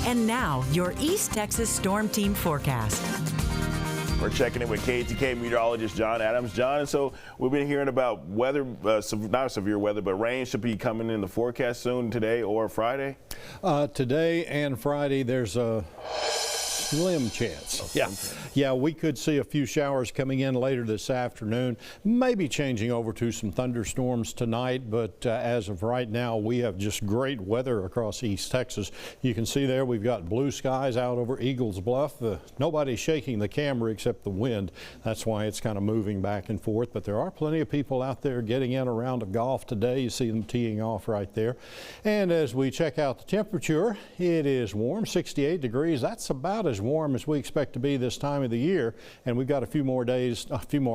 And now, your East Texas Storm Team forecast. We're checking in with KTK meteorologist John Adams. John, so we've been hearing about weather, not severe weather, but rain should be coming in the forecast soon today or Friday? Today and Friday, there's a slim chance. Yeah, we could see a few showers coming in later this afternoon, maybe changing over to some thunderstorms tonight, but as of right now, we have just great weather across East Texas. You can see there we've got blue skies out over Eagles Bluff. Nobody's shaking the camera except the wind. That's why it's kind of moving back and forth, but there are plenty of people out there getting in a round of golf today. You see them teeing off right there. And as we check out the temperature, it is warm, 68 degrees. That's about as warm as we expect to be this time of the year, and we've got a few more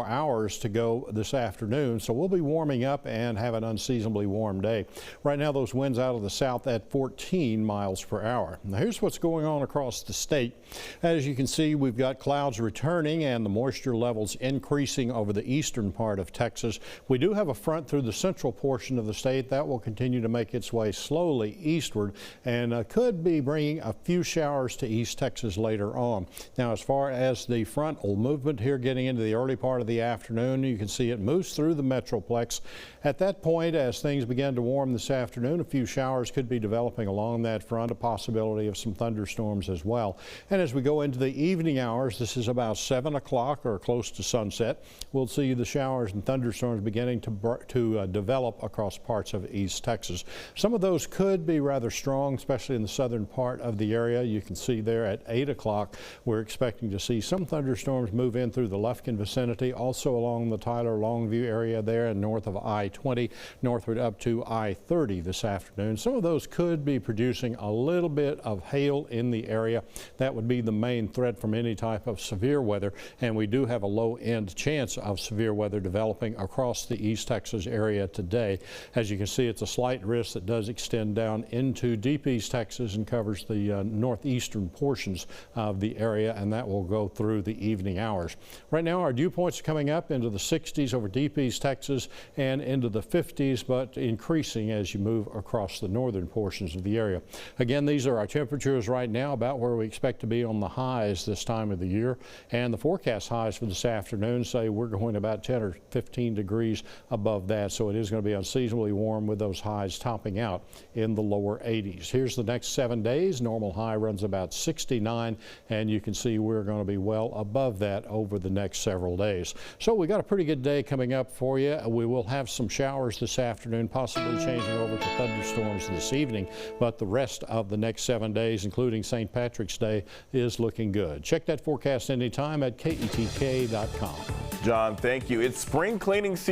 hours to go this afternoon, so we'll be warming up and have an unseasonably warm day. Right now those winds out of the south at 14 miles per hour. Now here's what's going on across the state. As you can see, we've got clouds returning and the moisture levels increasing over the eastern part of Texas. We do have a front through the central portion of the state that will continue to make its way slowly eastward and could be bringing a few showers to East Texas later on. Now, as far as the frontal movement here getting into the early part of the afternoon, you can see it moves through the metroplex. At that point, as things begin to warm this afternoon, a few showers could be developing along that front, a possibility of some thunderstorms as well. And as we go into the evening hours, this is about 7 o'clock or close to sunset, we'll see the showers and thunderstorms beginning to develop across parts of East Texas. Some of those could be rather strong, especially in the southern part of the area. You can see there at 8 o'clock, we're expecting to see some thunderstorms move in through the Lufkin vicinity, also along the Tyler Longview area there and north of I-20, northward up to I-30 this afternoon. Some of those could be producing a little bit of hail in the area. That would be the main threat from any type of severe weather, and we do have a low-end chance of severe weather developing across the East Texas area today. As you can see, it's a slight risk that does extend down into deep East Texas and covers the northeastern portions of the area, and that will go through the evening hours. Right now our dew points are coming up into the 60s over deep East Texas and into the 50s, but increasing as you move across the northern portions of the area. Again, these are our temperatures right now, about where we expect to be on the highs this time of the year, and the forecast highs for this afternoon say we're going about 10 or 15 degrees above that, so it is going to be unseasonably warm with those highs topping out in the lower 80s. Here's the next 7 days. Normal high runs about 69, and you can see we're going to be well above that over the next several days. So we got a pretty good day coming up for you. We will have some showers this afternoon, possibly changing over to thunderstorms this evening, but the rest of the next 7 days, including St. Patrick's Day, is looking good. Check that forecast anytime at KETK.com. John, thank you. It's spring cleaning season.